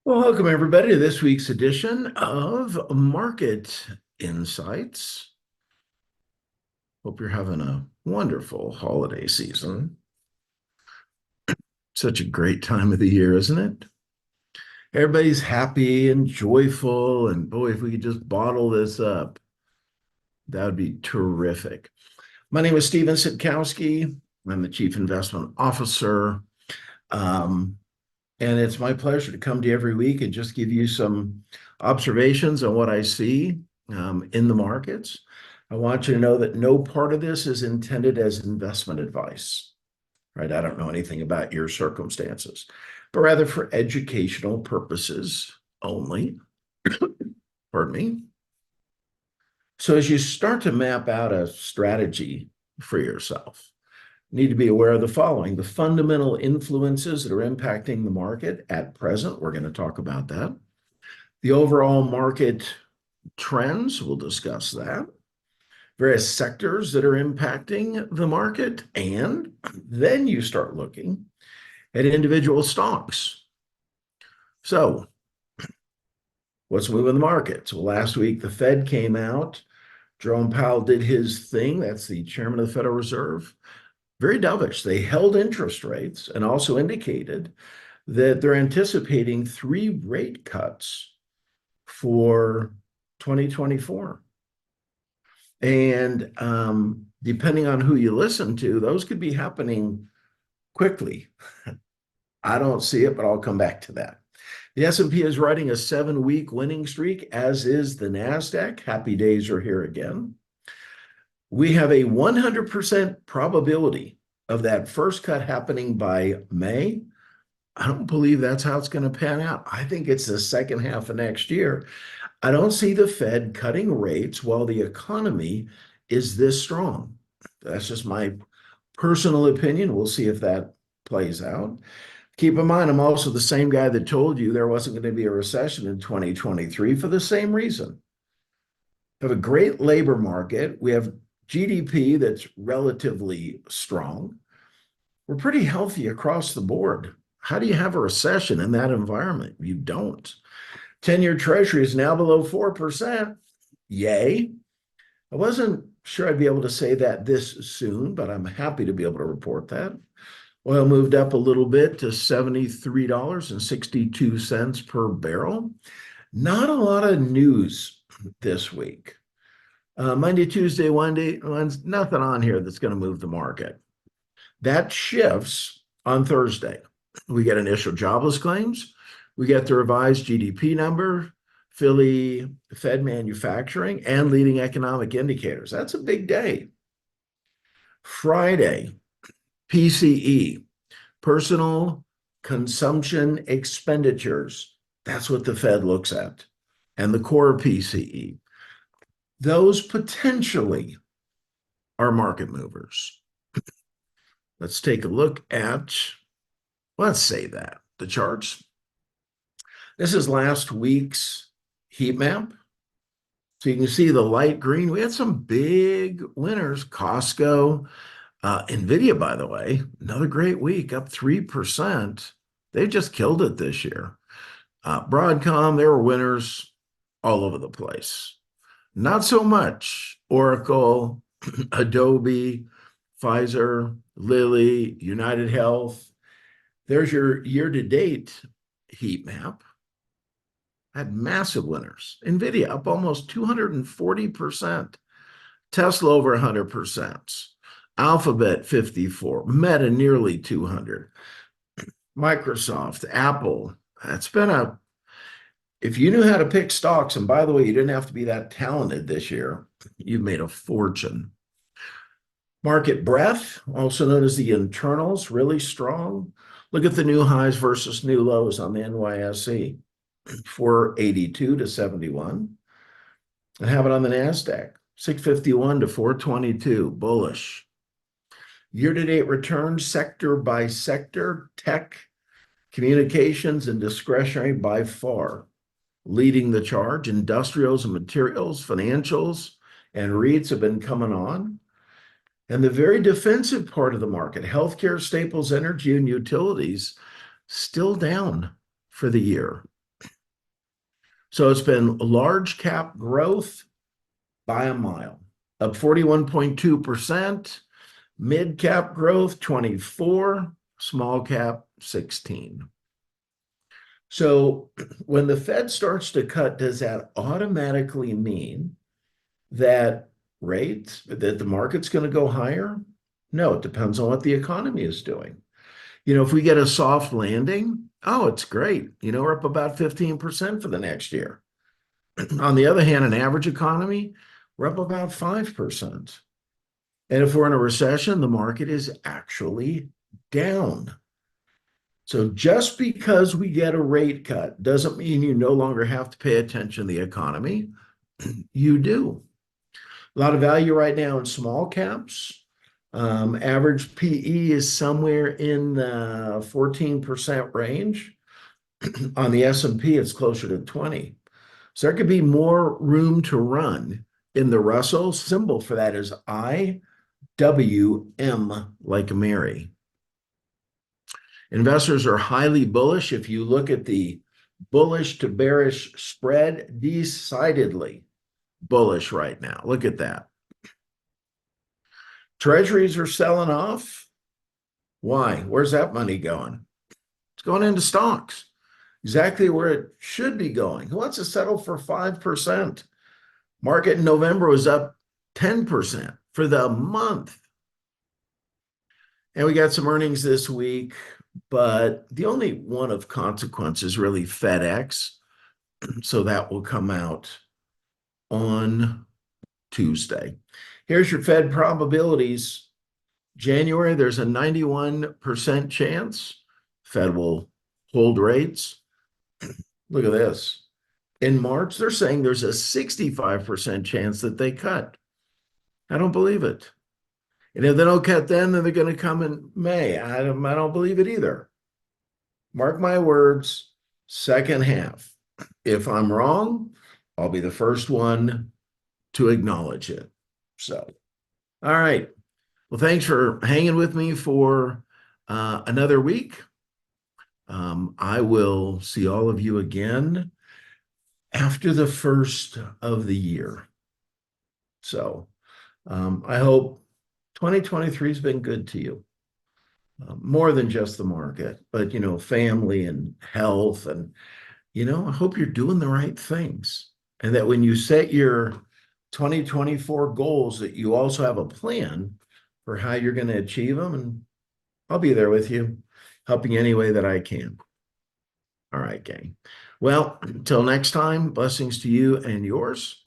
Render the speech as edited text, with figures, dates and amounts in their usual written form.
Well, welcome everybody to this week's edition of Market Insights. Hope you're having a wonderful holiday season. Such a great time of the year, isn't it? Everybody's happy and joyful, and boy, if we could just bottle this up, that would be terrific. My name is Steven Sitkowski. I'm the Chief Investment Officer. Um, And it's my pleasure to come to you every week and just give you some observations on what I see in the markets. I want you to know that no part of this is intended as investment advice, right? I don't know anything about your circumstances, but rather for educational purposes only. Pardon me. So as you start to map out a strategy for yourself, need to be aware of the following: the fundamental influences that are impacting the market at present. We're going to talk about that. The overall market trends, we'll discuss that. Various sectors that are impacting the market. And then you start looking at individual stocks. So, what's moving the markets? Well, last week the Fed came out. Jerome Powell did his thing. That's the chairman of the Federal Reserve. Very dovish. They held interest rates and also indicated that they're anticipating 3 rate cuts for 2024. And depending on who you listen to, those could be happening quickly. I don't see it, but I'll come back to that. The S&P is riding a 7-week winning streak, as is the NASDAQ. Happy days are here again. We have a 100% probability of that first cut happening by May. I don't believe that's how it's going to pan out. I think it's the second half of next year. I don't see the Fed cutting rates while the economy is this strong. That's just my personal opinion. We'll see if that plays out. Keep in mind, I'm also the same guy that told you there wasn't going to be a recession in 2023 for the same reason. We have a great labor market. We have GDP that's relatively strong. We're pretty healthy across the board. How do you have a recession in that environment? You don't. 10-year Treasury is now below 4%. Yay. I wasn't sure I'd be able to say that this soon, but I'm happy to be able to report that. Oil moved up a little bit to $73.62 per barrel. Not a lot of news this week. Monday, Tuesday, Wednesday, nothing on here that's going to move the market. That shifts on Thursday. We get initial jobless claims. We get the revised GDP number, Philly Fed manufacturing, and leading economic indicators. That's a big day. Friday, PCE, personal consumption expenditures. That's what the Fed looks at. And the core PCE. Those potentially are market movers. Let's take a look at, let's say that, the charts. This is last week's heat map. So you can see the light green. We had some big winners. Costco, NVIDIA, by the way, another great week, up 3%. They just killed it this year. Broadcom, there were winners all over the place. Not so much Oracle, Adobe, Pfizer, Lilly, United Health. There's your year-to-date heat map. Had massive winners. NVIDIA up almost 240%. Tesla over 100%. Alphabet 54. Meta nearly 200. Microsoft, Apple. That's been a, if you knew how to pick stocks, and by the way, you didn't have to be that talented this year, you've made a fortune. Market breadth, also known as the internals, really strong. Look at the new highs versus new lows on the NYSE, 482 to 71. And have it on the NASDAQ, 651 to 422, bullish. Year-to-date returns, sector by sector, tech, communications, and discretionary by far leading the charge. Industrials and materials, financials, and REITs have been coming on. And the very defensive part of the market, healthcare, staples, energy, and utilities, still down for the year. So it's been large cap growth by a mile, up 41.2%, mid cap growth 24, small cap 16. So when the Fed starts to cut, does that automatically mean that that the market's going to go higher? No, it depends on what the economy is doing. If we get a soft landing, oh, it's great. We're up about 15% for the next year. On the other hand, an average economy, we're up about 5%. And if we're in a recession, the market is actually down. So just because we get a rate cut doesn't mean you no longer have to pay attention to the economy. You do. A lot of value right now in small caps. Average PE is somewhere in the 14% range. On the S&P, it's closer to 20. So there could be more room to run in the Russell. Symbol for that is IWM, like Mary. Investors are highly bullish. If you look at the bullish to bearish spread, decidedly bullish right now. Look at that. Treasuries are selling off. Why? Where's that money going? It's going into stocks. Exactly where it should be going. Who wants to settle for 5%? Market in November was up 10% for the month. And we got some earnings this week, but the only one of consequence is really FedEx. So that will come out on Tuesday. Here's your Fed probabilities. January, there's a 91% chance Fed will hold rates. Look at this. In March, they're saying there's a 65% chance that they cut. I don't believe it. And if they don't cut then they're going to come in May. I don't believe it either. Mark my words, second half. If I'm wrong, I'll be the first one to acknowledge it. So, all right. Well, thanks for hanging with me for another week. I will see all of you again after the first of the year. So I hope 2023 has been good to you. More than just the market, but, family and health. And, I hope you're doing the right things. And that when you set your 2024 goals, that you also have a plan for how you're going to achieve them. And I'll be there with you, helping any way that I can. All right, gang. Well, until next time, blessings to you and yours.